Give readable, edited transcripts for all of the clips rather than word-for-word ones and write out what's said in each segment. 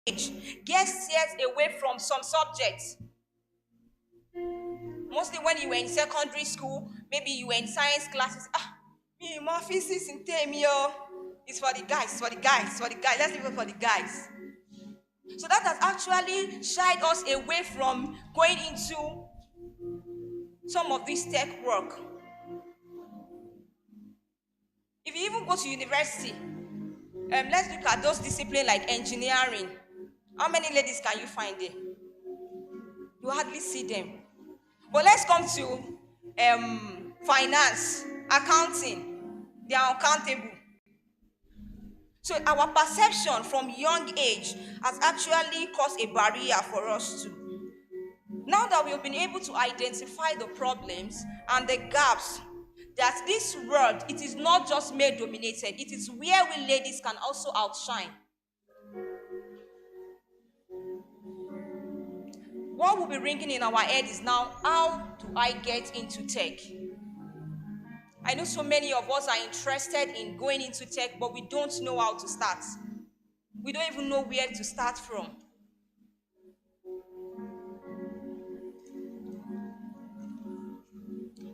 age get steered away from some subjects. Mostly when you were in secondary school, maybe you were in science classes. Me, my physics in term, yo. It's for the guys, it's for the guys, it's for the guys. Let's leave it for the guys. So that has actually shied us away from going into some of this tech work. If you even go to university, let's look at those disciplines like engineering. How many ladies can you find there? You hardly see them. But let's come to finance, accounting. They are uncountable. So our perception from young age has actually caused a barrier for us to. Now that we've been able to identify the problems and the gaps, that this world, it is not just male dominated, it is where we ladies can also outshine. What will be ringing in our head is now, how do I get into tech? I know so many of us are interested in going into tech, but we don't know how to start. We don't even know where to start from.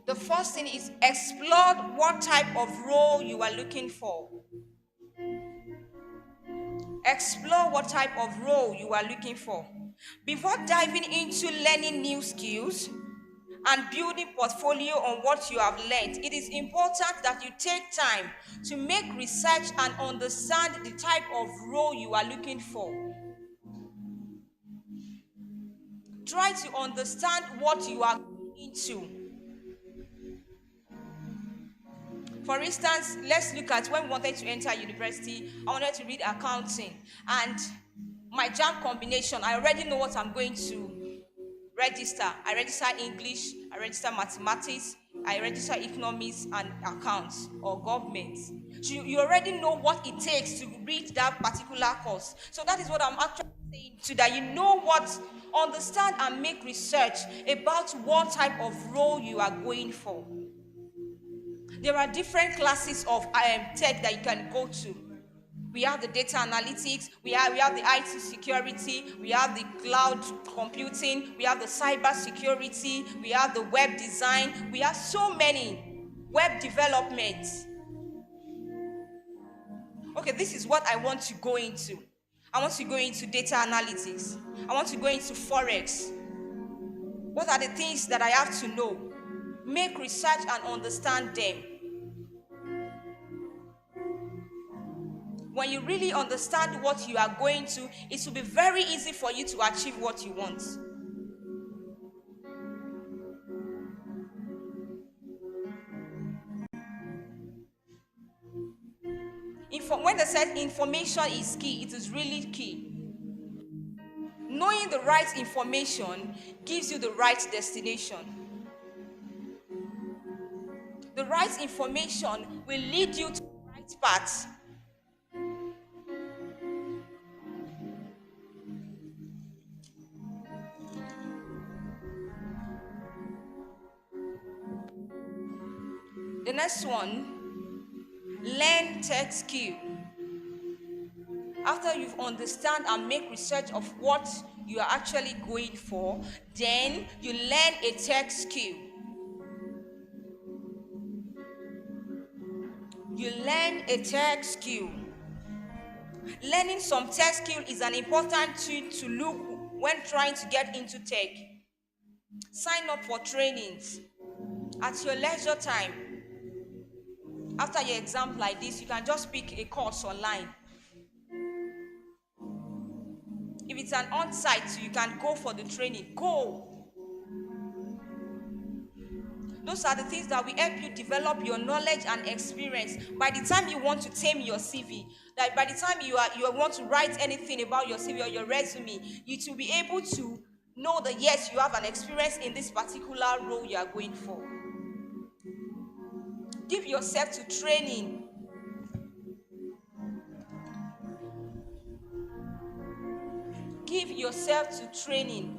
The first thing is explore what type of role you are looking for. Explore what type of role you are looking for. Before diving into learning new skills and building portfolio on what you have learned, it is important that you take time to make research and understand the type of role you are looking for. Try to understand what you are into. For instance, let's look at when we wanted to enter university. I wanted to read accounting, and my JAMB combination, I already know what I'm going to register. I register English, I register mathematics, I register economics and accounts or government. So you already know what it takes to read that particular course. So that is what I'm actually saying, so that you know what, understand and make research about what type of role you are going for. There are different classes of tech that you can go to. We have the data analytics, we have the IT security, we have the cloud computing, we have the cyber security, we have the web design, we have so many web development. Okay, this is what I want to go into. I want to go into data analytics. I want to go into Forex. What are the things that I have to know? Make research and understand them. When you really understand what you are going to, it will be very easy for you to achieve what you want. When they said information is key, it is really key. Knowing the right information gives you the right destination. The right information will lead you to the right path. The next one, learn tech skill. After you've understand and make research of what you are actually going for, then you learn a tech skill. You learn a tech skill. Learning some tech skill is an important thing to look when trying to get into tech. Sign up for trainings at your leisure time. After your exam like this, you can just pick a course online. If it's an on-site, you can go for the training. Go. Those are the things that will help you develop your knowledge and experience. By the time you want to tame your CV, that by the time you want to write anything about your CV or your resume, you to be able to know that yes, you have an experience in this particular role you are going for. Give yourself to training. Give yourself to training.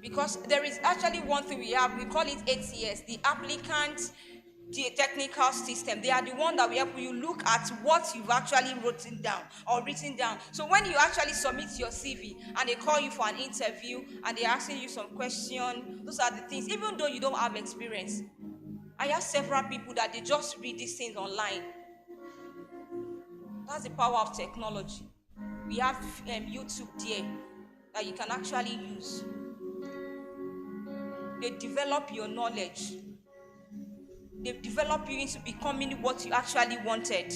Because there is actually one thing we have, we call it ATS, the applicant the technical system. They are the one that will help you look at what you've actually written down. So when you actually submit your CV and they call you for an interview and they're asking you some question, those are the things. Even though you don't have experience, I have several people that they just read these things online. That's the power of technology. We have YouTube there that you can actually use. They develop your knowledge. They develop you into becoming what you actually wanted.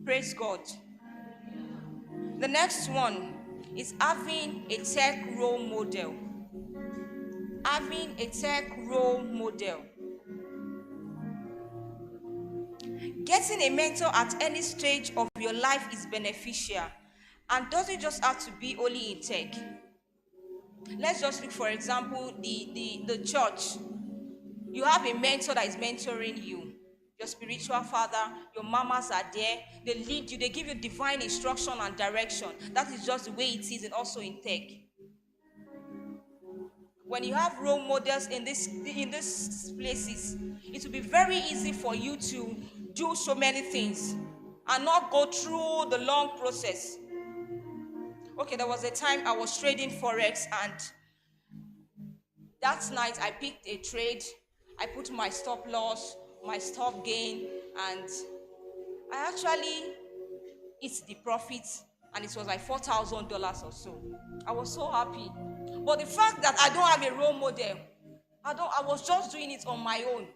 Praise God. The next one is having a tech role model. Having a tech role model. Getting a mentor at any stage of your life is beneficial and doesn't just have to be only in tech. Let's just look, for example, the church. You have a mentor that is mentoring you. Your spiritual father, your mamas are there. They lead you. They give you divine instruction and direction. That is just the way it is, and also in tech. When you have role models in these places, it will be very easy for you to do so many things and not go through the long process. Okay, there was a time I was trading forex, and that night I picked a trade. I put my stop loss, my stop gain, and I actually hit the profit, and it was like $4,000 or so. I was so happy. But the fact that I don't have a role model, I was just doing it on my own.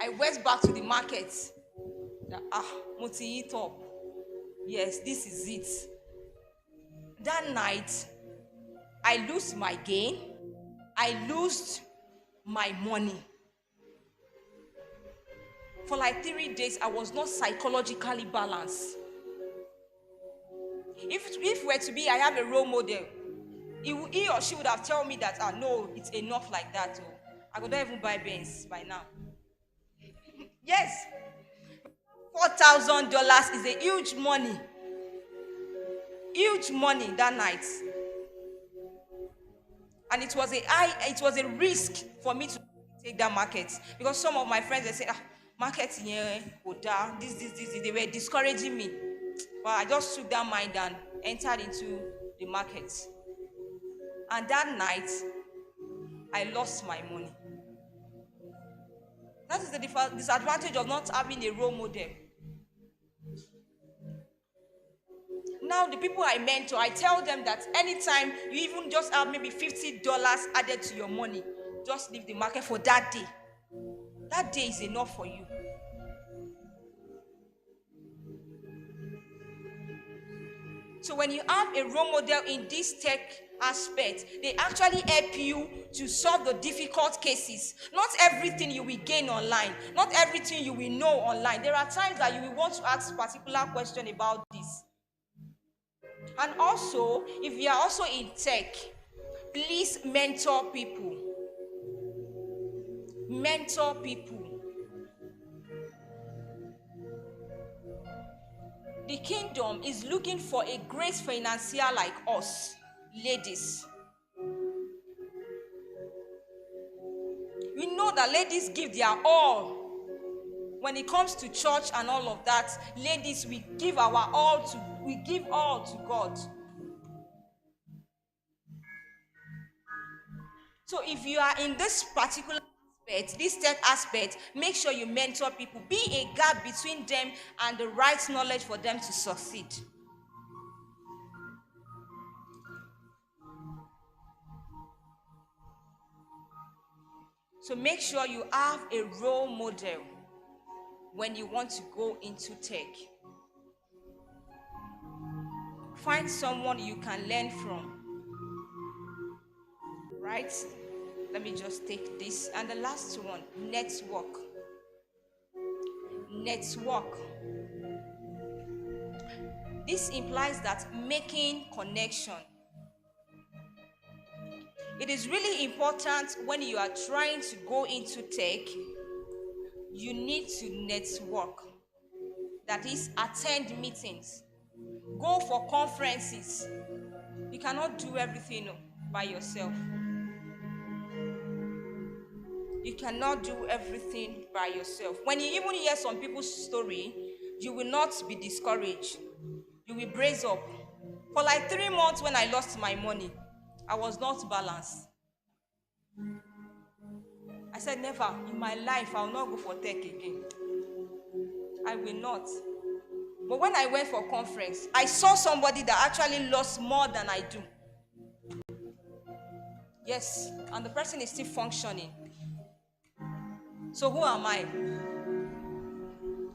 I went back to the market. Multi top. Yes, this is it. That night, I lose my gain. I lost my money. For like 3 days, I was not psychologically balanced. If were to be, I have a role model, he or she would have told me that, no, it's enough like that. Oh, I could not even buy Benz by now. Yes, $4,000 is a huge money. Huge money that night. And it was a risk for me to take that market, because some of my friends, they say, market here go down, this, they were discouraging me. But I just took that mind and entered into the market. And that night, I lost my money. That is the disadvantage of not having a role model. Now, the people I mentor, I tell them that anytime you even just have maybe $50 added to your money, just leave the market for that day. That day is enough for you. So when you have a role model in this tech aspect, they actually help you to solve the difficult cases. Not everything you will gain online. Not everything you will know online. There are times that you will want to ask a particular question about this. And also, if you are also in tech, please mentor people. Mentor people. The kingdom is looking for a great financier like us, ladies. We know that ladies give their all. When it comes to church and all of that, ladies, we give all to God. So if you are in this particular aspect, this tech aspect, make sure you mentor people. Be a gap between them and the right knowledge for them to succeed. So make sure you have a role model when you want to go into tech. Find someone you can learn from. Right? Let me just take this. And the last one, network. Network. This implies that making connection. It is really important when you are trying to go into tech, you need to network. That is, attend meetings. Go for conferences. You cannot do everything by yourself. You cannot do everything by yourself. When you even hear some people's story, you will not be discouraged. You will brace up. For like 3 months when I lost my money, I was not balanced. I said, never in my life, I will not go for tech again. I will not. But when I went for conference, I saw somebody that actually lost more than I do. Yes, and the person is still functioning. So who am I?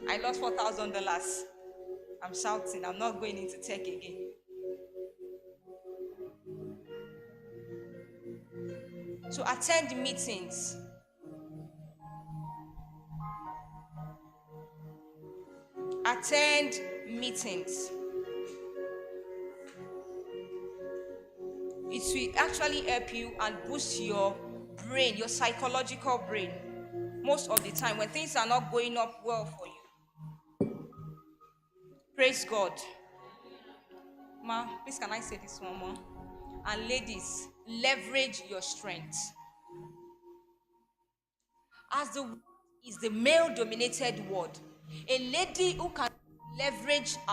I lost $4,000. I'm shouting, I'm not going into tech again. So attend meetings. Attend meetings. It will actually help you and boost your brain, your psychological brain. Most of the time when things are not going up well for you. Praise God. Ma, please can I say this one more? And ladies, leverage your strength. As the word is the male-dominated word, a lady who can leverage her